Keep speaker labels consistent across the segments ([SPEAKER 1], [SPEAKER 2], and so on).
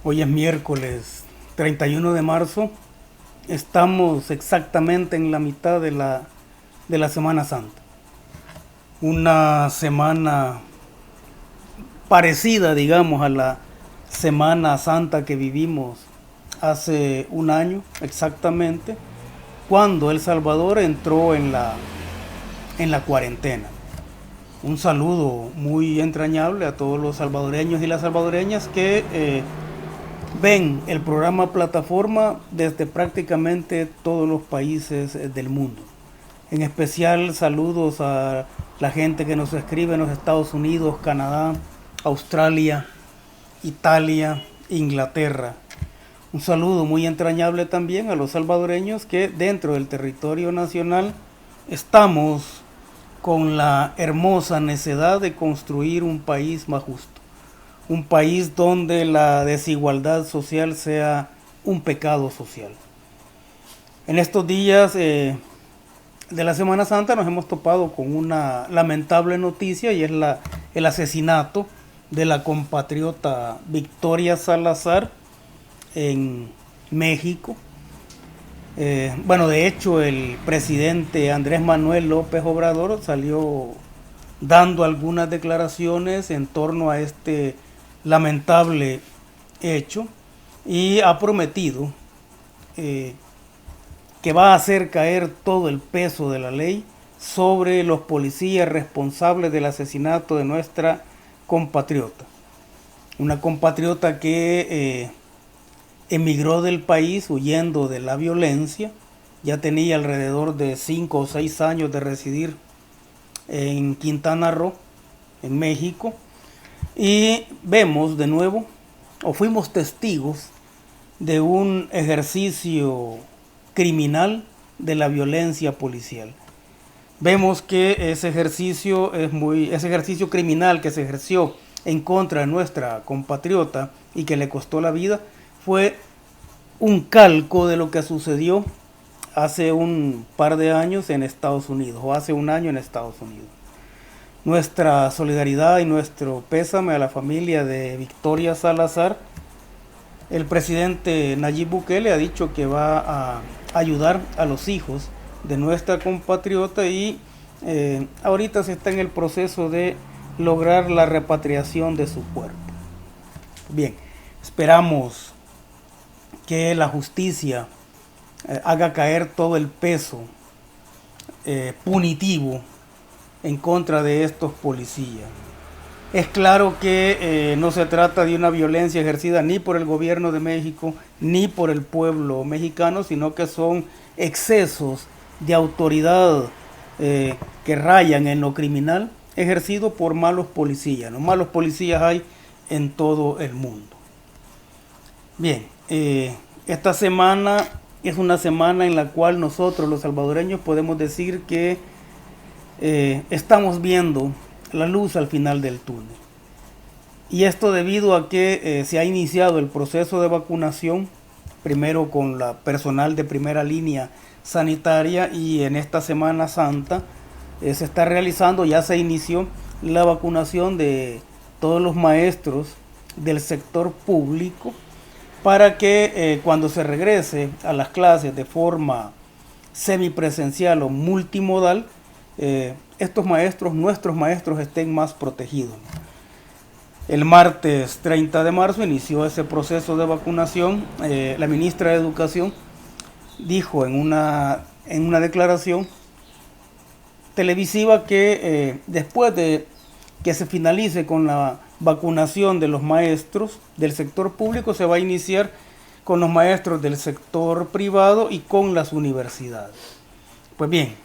[SPEAKER 1] Hoy es miércoles 31 de marzo. Estamos exactamente en la mitad de la Semana Santa. Una semana parecida, digamos, a la Semana Santa que vivimos hace un año exactamente, cuando El Salvador entró en la cuarentena. Un saludo muy entrañable a todos los salvadoreños y las salvadoreñas que ven el programa Plataforma desde prácticamente todos los países del mundo. En especial saludos a la gente que nos escribe en los Estados Unidos, Canadá, Australia, Italia, Inglaterra. Un saludo muy entrañable también a los salvadoreños que dentro del territorio nacional estamos con la hermosa necesidad de construir un país más justo. Un país donde la desigualdad social sea un pecado social. En estos días de la Semana Santa nos hemos topado con una lamentable noticia y es el asesinato de la compatriota Victoria Salazar en México. Bueno, de hecho el presidente Andrés Manuel López Obrador salió dando algunas declaraciones en torno a este lamentable hecho y ha prometido eh, que va a hacer caer todo el peso de la ley sobre los policías responsables del asesinato de nuestra compatriota. Una compatriota que emigró del país huyendo de la violencia, ya tenía alrededor de 5 o 6 años de residir en Quintana Roo, en México, y vemos de nuevo, o fuimos testigos de un ejercicio criminal de la violencia policial. Vemos que ese ejercicio criminal que se ejerció en contra de nuestra compatriota y que le costó la vida fue un calco de lo que sucedió hace un par de años en Estados Unidos, o hace un año en Estados Unidos. Nuestra solidaridad y nuestro pésame a la familia de Victoria Salazar. El presidente Nayib Bukele ha dicho que va a ayudar a los hijos de nuestra compatriota y ahorita se está en el proceso de lograr la repatriación de su cuerpo. Bien, esperamos que la justicia haga caer todo el peso punitivo en contra de estos policías. Es claro que no se trata de una violencia ejercida ni por el gobierno de México ni por el pueblo mexicano, sino que son excesos de autoridad que rayan en lo criminal ejercido por malos policías. Los malos policías hay en todo el mundo. Bien, esta semana es una semana en la cual nosotros los salvadoreños podemos decir que estamos viendo la luz al final del túnel. Y esto debido a que se ha iniciado el proceso de vacunación, primero con la personal de primera línea sanitaria y en esta Semana Santa se está realizando, ya se inició la vacunación de todos los maestros del sector público para que cuando se regrese a las clases de forma semipresencial o multimodal, estos maestros, nuestros maestros, estén más protegidos. El martes 30 de marzo inició ese proceso de vacunación. La ministra de Educación dijo en una declaración televisiva que después de que se finalice con la vacunación de los maestros del sector público, se va a iniciar con los maestros del sector privado y con las universidades. Pues bien,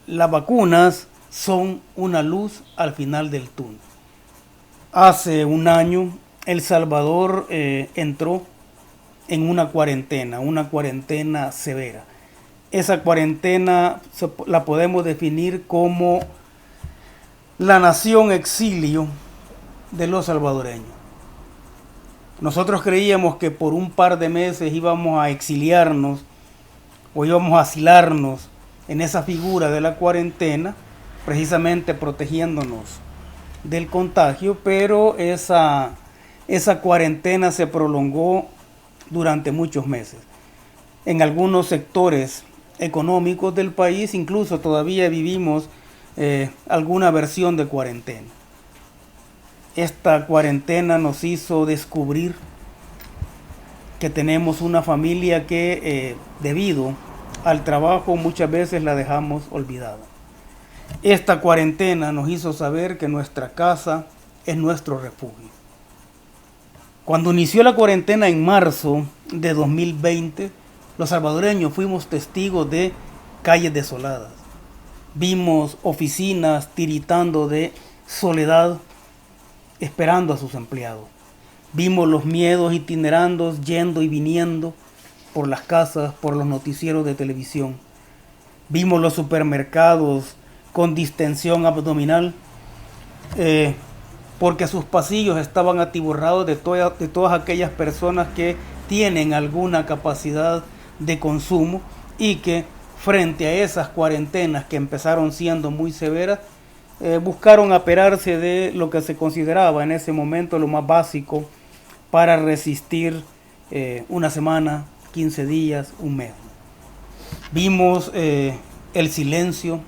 [SPEAKER 1] las vacunas son una luz al final del túnel. Hace un año El Salvador entró en una cuarentena severa. Esa cuarentena la podemos definir como la nación exilio de los salvadoreños. Nosotros creíamos que por un par de meses íbamos a exiliarnos o íbamos a asilarnos en esa figura de la cuarentena, precisamente protegiéndonos del contagio, pero esa cuarentena se prolongó durante muchos meses. En algunos sectores económicos del país incluso todavía vivimos alguna versión de cuarentena. Esta cuarentena nos hizo descubrir que tenemos una familia que debido al trabajo muchas veces la dejamos olvidada. Esta cuarentena nos hizo saber que nuestra casa es nuestro refugio. Cuando inició la cuarentena en marzo de 2020, los salvadoreños fuimos testigos de calles desoladas. Vimos oficinas tiritando de soledad esperando a sus empleados. Vimos los miedos itinerando, yendo y viniendo por las casas, por los noticieros de televisión. Vimos los supermercados con distensión abdominal porque sus pasillos estaban atiborrados de todas aquellas personas que tienen alguna capacidad de consumo y que frente a esas cuarentenas que empezaron siendo muy severas, buscaron aperarse de lo que se consideraba en ese momento lo más básico para resistir una semana, 15 días, un mes. Vimos el silencio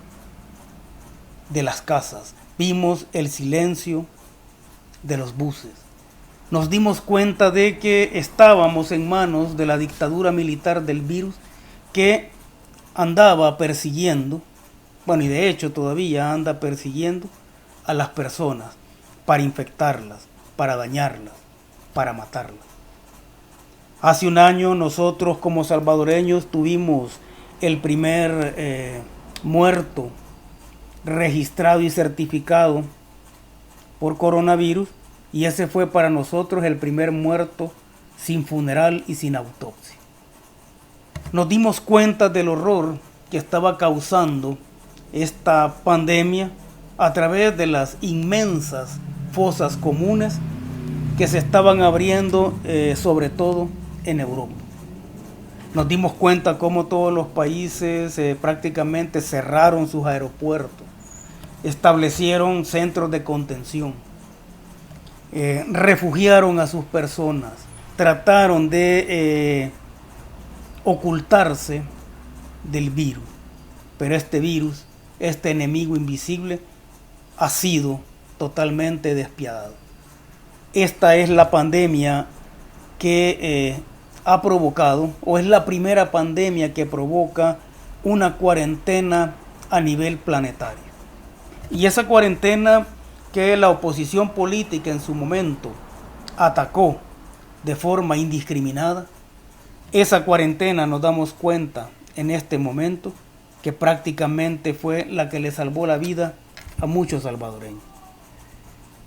[SPEAKER 1] de las casas, vimos el silencio de los buses. Nos dimos cuenta de que estábamos en manos de la dictadura militar del virus que andaba persiguiendo, bueno, y de hecho todavía anda persiguiendo a las personas para infectarlas, para dañarlas, para matarlas. Hace un año nosotros como salvadoreños tuvimos el primer muerto registrado y certificado por coronavirus, y ese fue para nosotros el primer muerto sin funeral y sin autopsia. Nos dimos cuenta del horror que estaba causando esta pandemia a través de las inmensas fosas comunes que se estaban abriendo sobre todo en Europa. Nos dimos cuenta cómo todos los países prácticamente cerraron sus aeropuertos, establecieron centros de contención, refugiaron a sus personas, trataron de ocultarse del virus. Pero este virus, este enemigo invisible, ha sido totalmente despiadado. Esta es la pandemia que ha provocado, o es la primera pandemia que provoca una cuarentena a nivel planetario. Y esa cuarentena que la oposición política en su momento atacó de forma indiscriminada, esa cuarentena nos damos cuenta en este momento que prácticamente fue la que le salvó la vida a muchos salvadoreños.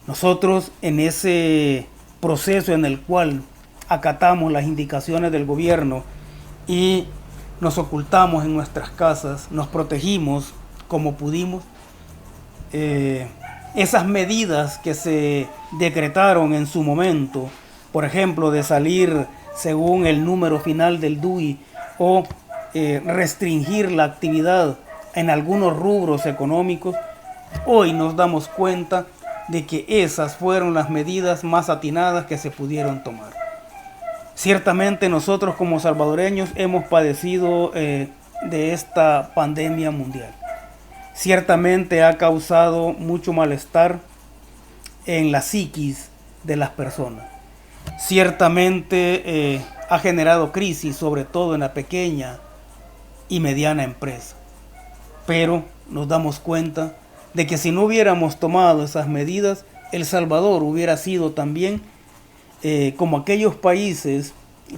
[SPEAKER 1] Nosotros en ese proceso en el cual acatamos las indicaciones del gobierno y nos ocultamos en nuestras casas, nos protegimos como pudimos, esas medidas que se decretaron en su momento, por ejemplo, de salir según el número final del DUI o restringir la actividad en algunos rubros económicos, hoy nos damos cuenta de que esas fueron las medidas más atinadas que se pudieron tomar. Ciertamente nosotros como salvadoreños hemos padecido de esta pandemia mundial. Ciertamente ha causado mucho malestar en la psiquis de las personas. Ciertamente ha generado crisis, sobre todo en la pequeña y mediana empresa. Pero nos damos cuenta de que si no hubiéramos tomado esas medidas, El Salvador hubiera sido también como aquellos países,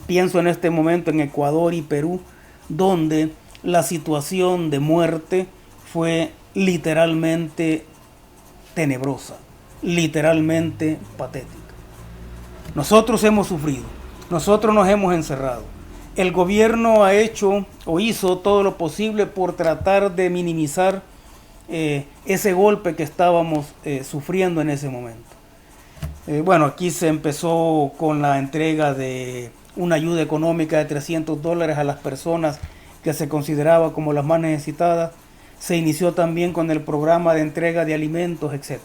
[SPEAKER 1] pienso en este momento en Ecuador y Perú, donde la situación de muerte fue literalmente tenebrosa, literalmente patética. Nosotros hemos sufrido, nosotros nos hemos encerrado. El gobierno ha hecho o hizo todo lo posible por tratar de minimizar ese golpe que estábamos sufriendo en ese momento. Bueno, aquí se empezó con la entrega de una ayuda económica de $300 a las personas que se consideraba como las más necesitadas. Se inició también con el programa de entrega de alimentos, etc.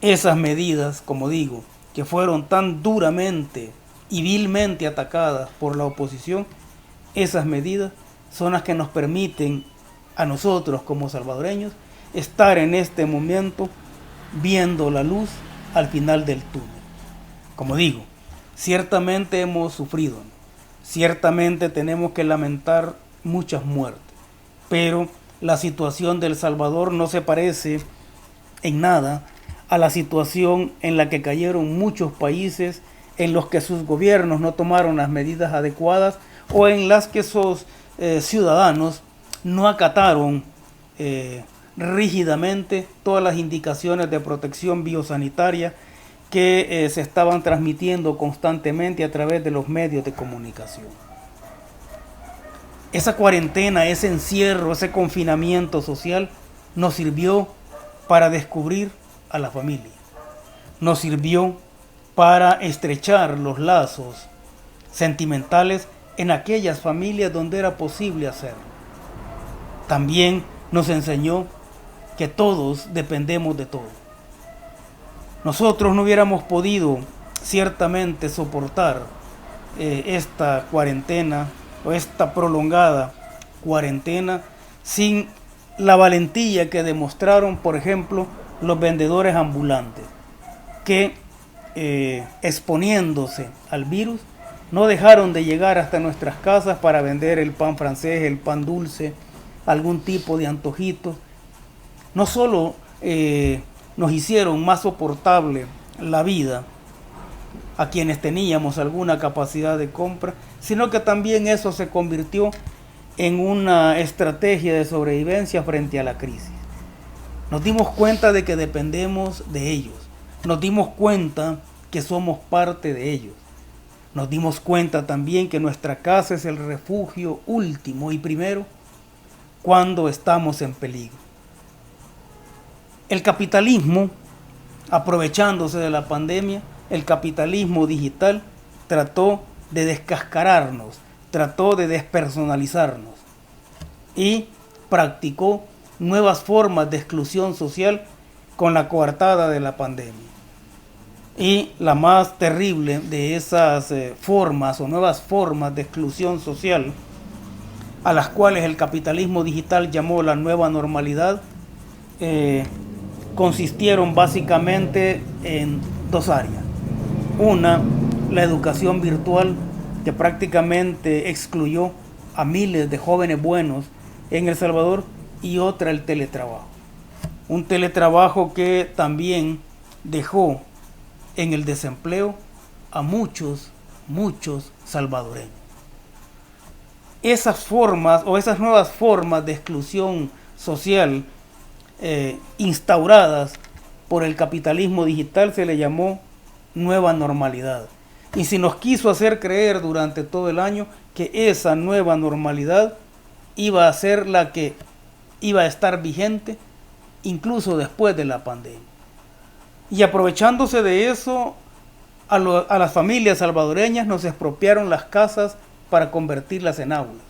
[SPEAKER 1] Esas medidas, como digo, que fueron tan duramente y vilmente atacadas por la oposición, esas medidas son las que nos permiten a nosotros como salvadoreños estar en este momento viendo la luz al final del túnel. Como digo, ciertamente hemos sufrido, ciertamente tenemos que lamentar muchas muertes, pero la situación de El Salvador no se parece en nada a la situación en la que cayeron muchos países en los que sus gobiernos no tomaron las medidas adecuadas o en las que sus ciudadanos no acataron rígidamente todas las indicaciones de protección biosanitaria que se estaban transmitiendo constantemente a través de los medios de comunicación. Esa cuarentena, ese encierro, ese confinamiento social nos sirvió para descubrir a la familia. Nos sirvió para estrechar los lazos sentimentales en aquellas familias donde era posible hacerlo. También nos enseñó que todos dependemos de todos. Nosotros no hubiéramos podido ciertamente soportar esta cuarentena o esta prolongada cuarentena sin la valentía que demostraron, por ejemplo, los vendedores ambulantes, que exponiéndose al virus no dejaron de llegar hasta nuestras casas para vender el pan francés, el pan dulce, algún tipo de antojitos. No solo nos hicieron más soportable la vida a quienes teníamos alguna capacidad de compra, sino que también eso se convirtió en una estrategia de sobrevivencia frente a la crisis. Nos dimos cuenta de que dependemos de ellos, nos dimos cuenta que somos parte de ellos, nos dimos cuenta también que nuestra casa es el refugio último y primero cuando estamos en peligro. El capitalismo, aprovechándose de la pandemia, el capitalismo digital trató de descascararnos, trató de despersonalizarnos y practicó nuevas formas de exclusión social con la coartada de la pandemia. Y la más terrible de esas formas o nuevas formas de exclusión social, a las cuales el capitalismo digital llamó la nueva normalidad, consistieron básicamente en dos áreas. Una, la educación virtual, que prácticamente excluyó a miles de jóvenes buenos en El Salvador, y otra, el teletrabajo. Un teletrabajo que también dejó en el desempleo a muchos salvadoreños. Esas formas o esas nuevas formas de exclusión social instauradas por el capitalismo digital se le llamó nueva normalidad. Y se nos quiso hacer creer durante todo el año que esa nueva normalidad iba a ser la que iba a estar vigente incluso después de la pandemia. Y aprovechándose de eso, a las familias salvadoreñas nos expropiaron las casas para convertirlas en aulas.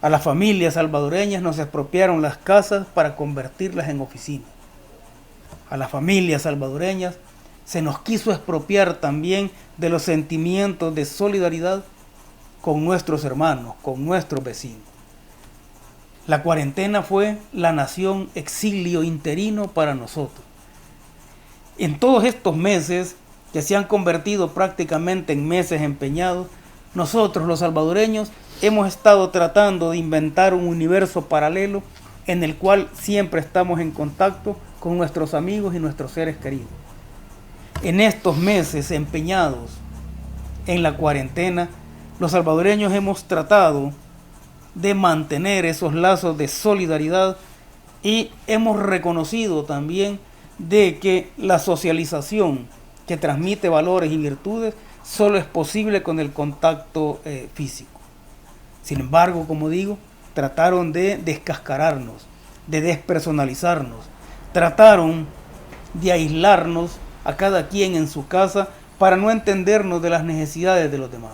[SPEAKER 1] A las familias salvadoreñas nos expropiaron las casas para convertirlas en oficinas. A las familias salvadoreñas se nos quiso expropiar también de los sentimientos de solidaridad con nuestros hermanos, con nuestros vecinos. La cuarentena fue la nación exilio interino para nosotros. En todos estos meses, que se han convertido prácticamente en meses empeñados, nosotros los salvadoreños hemos estado tratando de inventar un universo paralelo en el cual siempre estamos en contacto con nuestros amigos y nuestros seres queridos. En estos meses empeñados en la cuarentena, los salvadoreños hemos tratado de mantener esos lazos de solidaridad y hemos reconocido también de que la socialización que transmite valores y virtudes solo es posible con el contacto físico. Sin embargo, como digo, trataron de descascararnos, de despersonalizarnos, trataron de aislarnos a cada quien en su casa para no entendernos de las necesidades de los demás.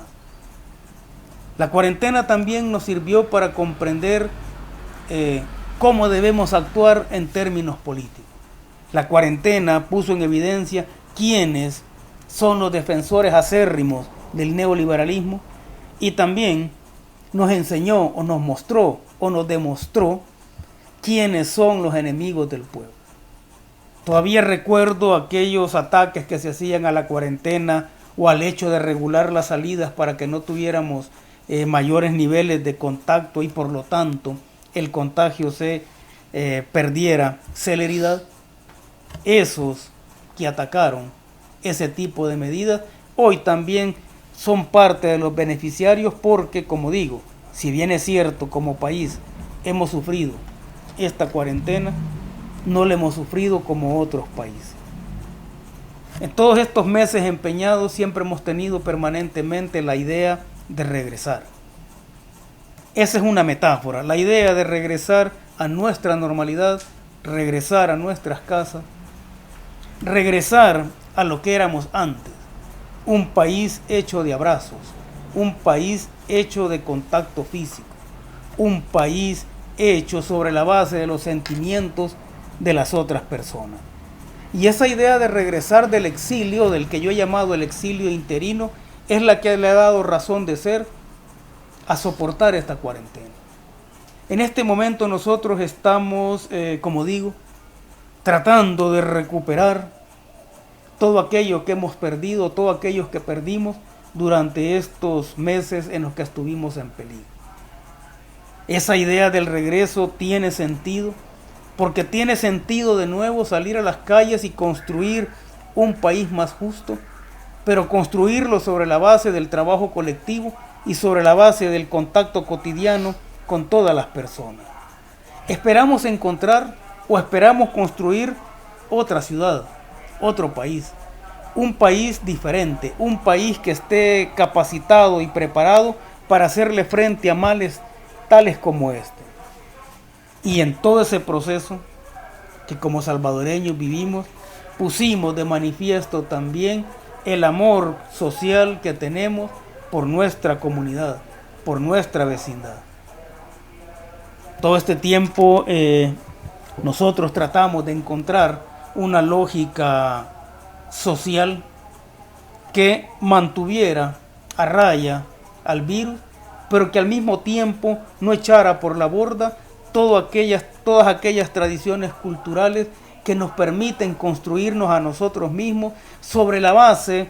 [SPEAKER 1] La cuarentena también nos sirvió para comprender cómo debemos actuar en términos políticos. La cuarentena puso en evidencia quiénes son los defensores acérrimos del neoliberalismo y también nos enseñó o nos mostró o nos demostró quiénes son los enemigos del pueblo. Todavía recuerdo aquellos ataques que se hacían a la cuarentena o al hecho de regular las salidas para que no tuviéramos mayores niveles de contacto y por lo tanto el contagio se perdiera celeridad. Esos que atacaron ese tipo de medidas hoy también son parte de los beneficiarios porque, como digo, si bien es cierto como país hemos sufrido esta cuarentena, no la hemos sufrido como otros países. En todos estos meses empeñados siempre hemos tenido permanentemente la idea de regresar. Esa es una metáfora, la idea de regresar a nuestra normalidad, regresar a nuestras casas, regresar a lo que éramos antes, un país hecho de abrazos, un país hecho de contacto físico, un país hecho sobre la base de los sentimientos de las otras personas. Y esa idea de regresar del exilio, del que yo he llamado el exilio interino, es la que le ha dado razón de ser a soportar esta cuarentena. En este momento nosotros estamos, como digo, tratando de recuperar todo aquello que hemos perdido, todo aquello que perdimos durante estos meses en los que estuvimos en peligro. Esa idea del regreso tiene sentido, porque tiene sentido de nuevo salir a las calles y construir un país más justo, pero construirlo sobre la base del trabajo colectivo y sobre la base del contacto cotidiano con todas las personas. Esperamos encontrar o esperamos construir otra ciudad, otro país, un país diferente, un país que esté capacitado y preparado para hacerle frente a males tales como este. Y en todo ese proceso que como salvadoreños vivimos, pusimos de manifiesto también el amor social que tenemos por nuestra comunidad, por nuestra vecindad. Todo este tiempo nosotros tratamos de encontrar una lógica social que mantuviera a raya al virus, pero que al mismo tiempo no echara por la borda todas aquellas tradiciones culturales que nos permiten construirnos a nosotros mismos sobre la base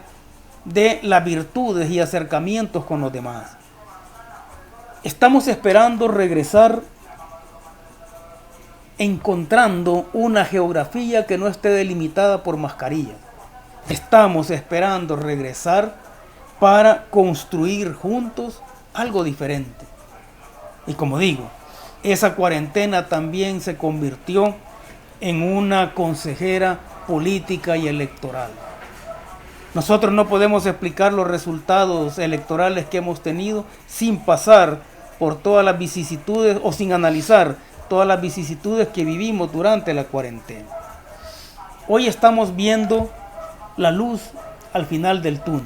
[SPEAKER 1] de las virtudes y acercamientos con los demás. Estamos esperando regresar encontrando una geografía que no esté delimitada por mascarillas. Estamos esperando regresar para construir juntos algo diferente. Y como digo, esa cuarentena también se convirtió en una consejera política y electoral. Nosotros no podemos explicar los resultados electorales que hemos tenido sin pasar por todas las vicisitudes o sin analizar todas las vicisitudes que vivimos durante la cuarentena. Hoy estamos viendo la luz al final del túnel.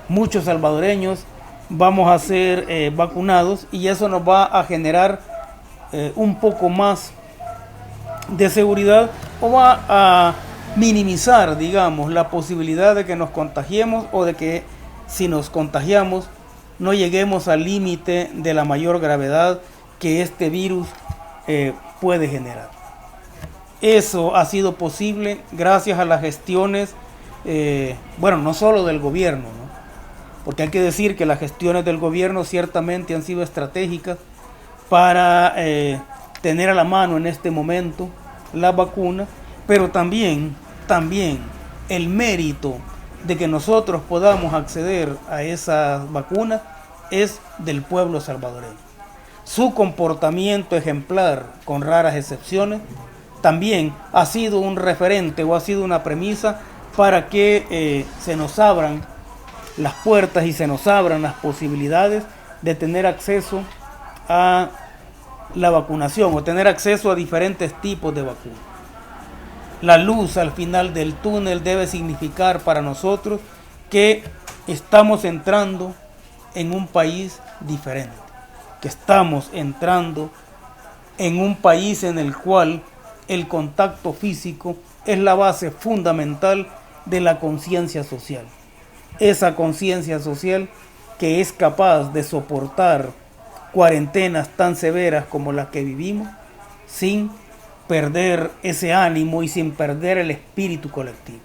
[SPEAKER 1] Muchos salvadoreños vamos a ser vacunados y eso nos va a generar un poco más de seguridad o va a minimizar, digamos, la posibilidad de que nos contagiemos o de que si nos contagiamos no lleguemos al límite de la mayor gravedad que este virus puede generar. Eso ha sido posible gracias a las gestiones, no solo del gobierno, ¿no? Porque hay que decir que las gestiones del gobierno ciertamente han sido estratégicas para tener a la mano en este momento la vacuna, pero también el mérito de que nosotros podamos acceder a esas vacunas es del pueblo salvadoreño. Su comportamiento ejemplar, con raras excepciones, también ha sido un referente o ha sido una premisa para que se nos abran las puertas y se nos abran las posibilidades de tener acceso a la vacunación o tener acceso a diferentes tipos de vacunas. La luz al final del túnel debe significar para nosotros que estamos entrando en un país diferente, que estamos entrando en un país en el cual el contacto físico es la base fundamental de la conciencia social. Esa conciencia social que es capaz de soportar cuarentenas tan severas como las que vivimos sin perder ese ánimo y sin perder el espíritu colectivo.